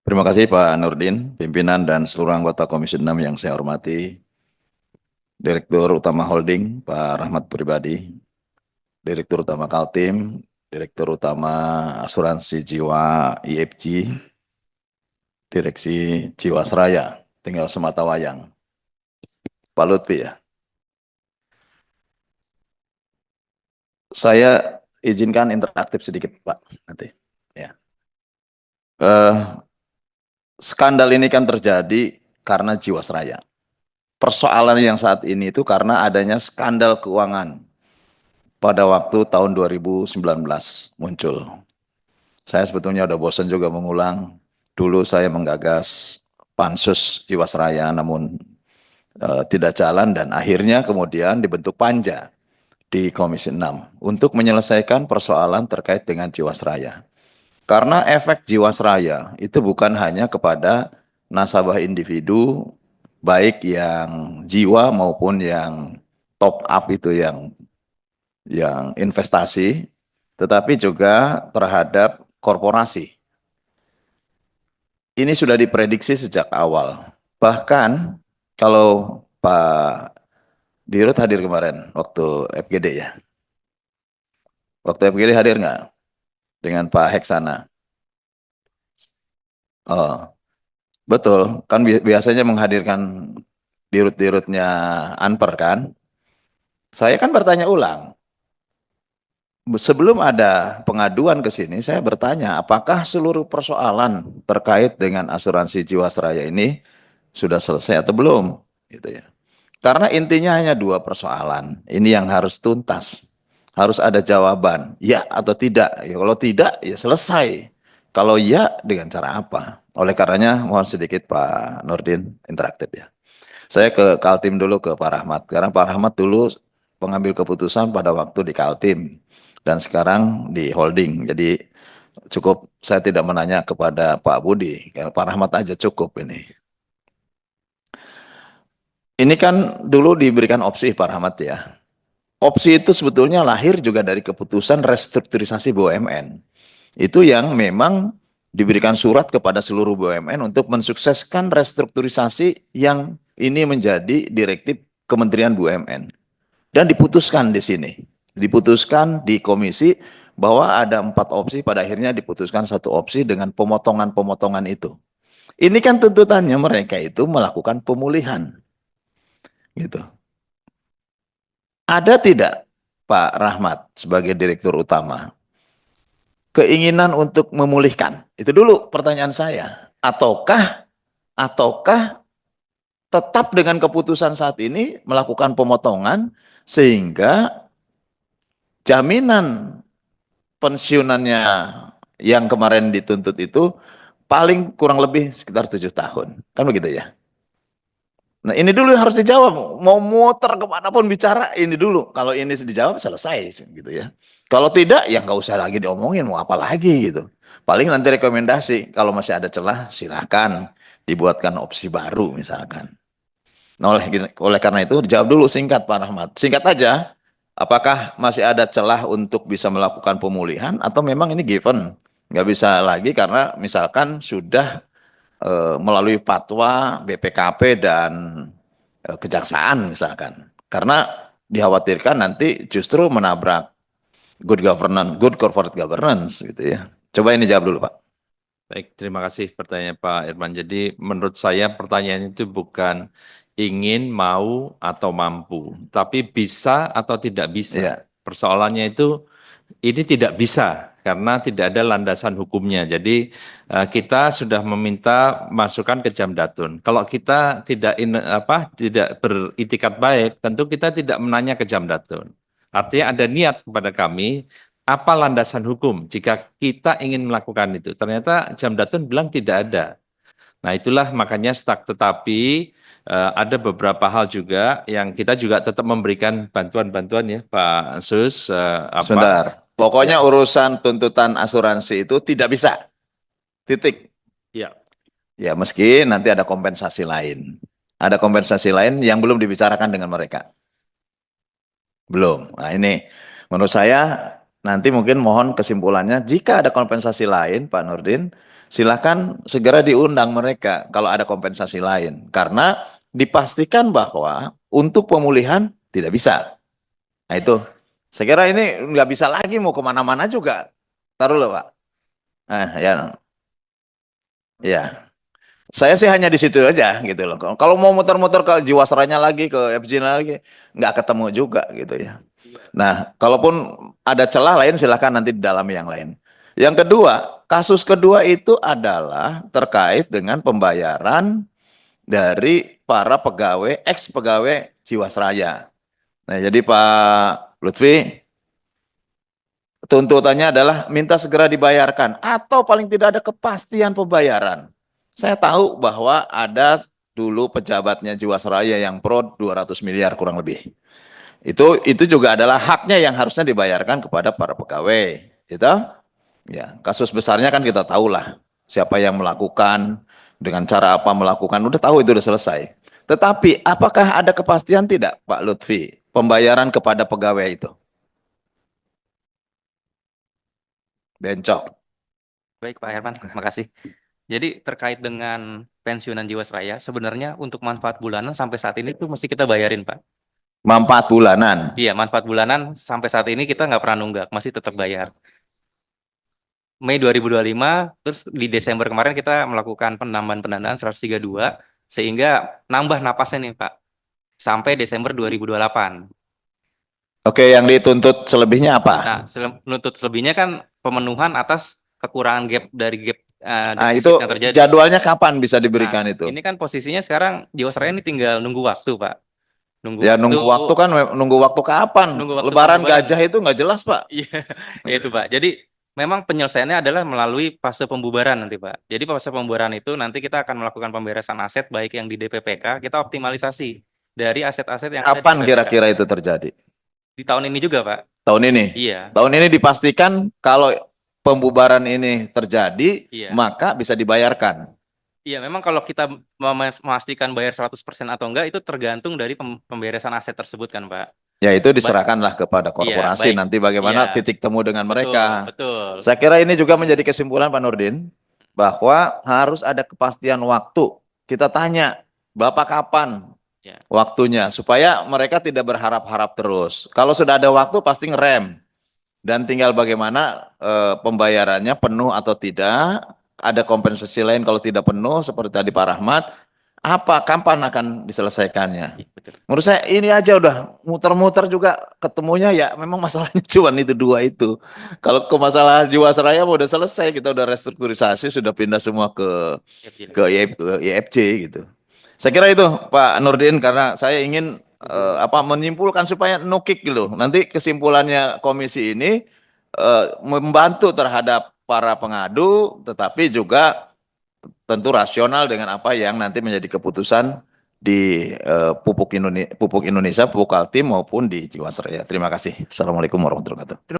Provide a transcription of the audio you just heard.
Terima kasih Pak Nurdin, pimpinan dan seluruh anggota Komisi 6 yang saya hormati, Direktur Utama Holding Pak Rahmat Pribadi, Direktur Utama Kaltim, Direktur Utama Asuransi Jiwa IFG, Direksi Jiwasraya, tinggal Sematawayang, Pak Lutfi ya. Saya izinkan interaktif sedikit Pak, nanti. Ya. Eh, Skandal ini kan terjadi karena Jiwasraya. Persoalan yang saat ini itu karena adanya skandal keuangan pada waktu tahun 2019 muncul. Saya sebetulnya udah bosan juga mengulang. Dulu saya menggagas Pansus Jiwasraya, namun tidak jalan dan akhirnya kemudian dibentuk Panja di Komisi 6 untuk menyelesaikan persoalan terkait dengan Jiwasraya. Karena efek Jiwasraya itu bukan hanya kepada nasabah individu, baik yang jiwa maupun yang top up itu yang investasi, tetapi juga terhadap korporasi. Ini sudah diprediksi sejak awal. Bahkan kalau Pak Dirut hadir kemarin waktu FGD ya. Waktu FGD hadir nggak dengan Pak Heksana? Oh, betul. Kan biasanya menghadirkan dirut-dirutnya Anper kan. Saya kan bertanya ulang. Sebelum ada pengaduan ke sini, saya bertanya, apakah seluruh persoalan terkait dengan asuransi Jiwasraya ini sudah selesai atau belum? Gitu ya. Karena intinya hanya dua persoalan. Ini yang harus tuntas. Harus ada jawaban, ya atau tidak. Ya, kalau tidak, ya selesai. Kalau ya, dengan cara apa? Oleh karenanya, mohon sedikit Pak Nurdin interaktif ya. Saya ke Kaltim dulu ke Pak Rahmat. Karena Pak Rahmat dulu pengambil keputusan pada waktu di Kaltim. Dan sekarang di holding. Jadi cukup saya tidak menanya kepada Pak Budi. Karena Pak Rahmat aja cukup ini. Ini kan dulu diberikan opsi Pak Rahmat ya. Opsi itu sebetulnya lahir juga dari keputusan restrukturisasi BUMN. Itu yang memang diberikan surat kepada seluruh BUMN untuk mensukseskan restrukturisasi yang ini menjadi direktif Kementerian BUMN. Dan diputuskan di sini. Diputuskan di komisi bahwa ada 4 opsi, pada akhirnya diputuskan 1 opsi dengan pemotongan-pemotongan itu. Ini kan tuntutannya mereka itu melakukan pemulihan. Gitu. Ada tidak Pak Rahmat sebagai direktur utama keinginan untuk memulihkan? Itu dulu pertanyaan saya. Ataukah tetap dengan keputusan saat ini melakukan pemotongan sehingga jaminan pensiunannya yang kemarin dituntut itu paling kurang lebih sekitar 7 tahun. Kan begitu ya? Nah ini dulu yang harus dijawab. Mau muter kemanapun bicara ini dulu. Kalau ini dijawab selesai gitu ya. Kalau tidak ya nggak usah lagi diomongin mau apa lagi gitu. Paling nanti rekomendasi kalau masih ada celah silahkan dibuatkan opsi baru misalkan. Nah oleh karena itu dijawab dulu singkat Pak Rahmat. Singkat aja. Apakah masih ada celah untuk bisa melakukan pemulihan atau memang ini given nggak bisa lagi karena misalkan sudah melalui fatwa BPKP dan kejaksaan misalkan. Karena dikhawatirkan nanti justru menabrak good governance, good corporate governance gitu ya. Coba ini jawab dulu Pak. Baik, terima kasih pertanyaan Pak Irman. Jadi menurut saya pertanyaan itu bukan ingin, mau, atau mampu, tapi bisa atau tidak bisa. Iya, Persoalannya itu ini tidak bisa karena tidak ada landasan hukumnya. Jadi kita sudah meminta masukan ke Jamdatun. Kalau kita tidak beritikat baik, tentu kita tidak menanya ke Jamdatun. Artinya ada niat kepada kami apa landasan hukum jika kita ingin melakukan itu. Ternyata Jamdatun bilang tidak ada. Nah, itulah makanya stuck. Tetapi ada beberapa hal juga yang kita juga tetap memberikan bantuan-bantuan ya, Pak Sus. sebentar. Ya, Pokoknya urusan tuntutan asuransi itu tidak bisa. Titik. ya. Ya, meski nanti ada kompensasi lain. Ada kompensasi lain yang belum dibicarakan dengan mereka. Belum. Nah, ini menurut saya nanti mungkin mohon kesimpulannya jika ada kompensasi lain Pak Nurdin, silakan segera diundang mereka kalau ada kompensasi lain. Karena dipastikan bahwa untuk pemulihan tidak bisa. Nah itu, saya kira ini nggak bisa lagi mau kemana-mana juga. Taruh loh Pak. Nah, ya, ya. Saya sih hanya di situ aja gitu loh. Kalau mau muter-muter ke Jiwasraya lagi, ke FJ lagi, nggak ketemu juga gitu ya. Nah, kalaupun ada celah lain silahkan nanti di dalam yang lain. Yang kedua, kasus kedua itu adalah terkait dengan pembayaran dari para pegawai, ex-pegawai Jiwasraya. Nah, jadi Pak Lutfi, tuntutannya adalah minta segera dibayarkan atau paling tidak ada kepastian pembayaran. Saya tahu bahwa ada dulu pejabatnya Jiwasraya yang pro 200 miliar kurang lebih. Itu juga adalah haknya yang harusnya dibayarkan kepada para pegawai. Gitu? Ya, kasus besarnya kan kita tahu lah siapa yang melakukan, dengan cara apa melakukan, udah tahu itu udah selesai. Tetapi apakah ada kepastian tidak Pak Lutfi pembayaran kepada pegawai itu? Bencok. Baik Pak Herman, terima kasih. Jadi terkait dengan pensiunan Jiwasraya, sebenarnya untuk manfaat bulanan sampai saat ini tuh mesti kita bayarin Pak. Manfaat bulanan. Iya, manfaat bulanan sampai saat ini kita nggak pernah nunggak, masih tetap bayar. Mei 2025, terus di Desember kemarin kita melakukan penambahan pendanaan 132, sehingga nambah napasnya nih Pak, sampai Desember 2028. Oke, yang dituntut selebihnya apa? Nah, menuntut selebihnya kan pemenuhan atas kekurangan gap dari gap Nah, defisit itu yang terjadi. jadwalnya kapan bisa Nah, diberikan itu? ini kan posisinya sekarang Jiwasraya ini tinggal nunggu waktu Pak. Ya nunggu waktu kan, nunggu waktu kapan? Nunggu waktu Lebaran pembubaran. gajah itu nggak jelas Pak. Iya, ya itu Pak. Jadi memang penyelesaiannya adalah melalui fase pembubaran nanti Pak. Jadi fase pembubaran itu nanti kita akan melakukan pemberesan aset baik yang di DPPK, kita optimalisasi dari aset-aset yang ada di Kapan DPPK. kira-kira itu terjadi? Di tahun ini juga Pak. Tahun ini? Iya. Tahun ini dipastikan kalau pembubaran ini terjadi, Iya. maka bisa dibayarkan. Iya, memang kalau kita memastikan bayar 100% atau enggak itu tergantung dari pemberesan aset tersebut kan Pak. Ya itu diserahkanlah kepada korporasi baik. nanti bagaimana Iya. titik temu dengan mereka. Betul. Saya kira ini juga menjadi kesimpulan Pak Nurdin bahwa harus ada kepastian waktu. Kita tanya, Bapak kapan Ya. waktunya supaya mereka tidak berharap-harap terus. Kalau sudah ada waktu pasti ngerem. Dan tinggal bagaimana pembayarannya penuh atau tidak. Ada kompensasi lain kalau tidak penuh seperti tadi Pak Rahmat. Kapan akan diselesaikannya? Betul. Menurut saya ini aja udah muter-muter juga ketemunya ya memang masalahnya cuma itu dua itu. Kalau ke masalah Jiwasraya udah selesai, kita udah restrukturisasi, sudah pindah semua ke IFJ gitu. Saya kira itu Pak Nurdin karena saya ingin menyimpulkan supaya nukik gitu. Nanti kesimpulannya komisi ini membantu terhadap para pengadu, tetapi juga tentu rasional dengan apa yang nanti menjadi keputusan di Pupuk Indonesia, Pupuk Kaltim maupun di Jiwasraya. Terima kasih. Assalamualaikum warahmatullahi wabarakatuh.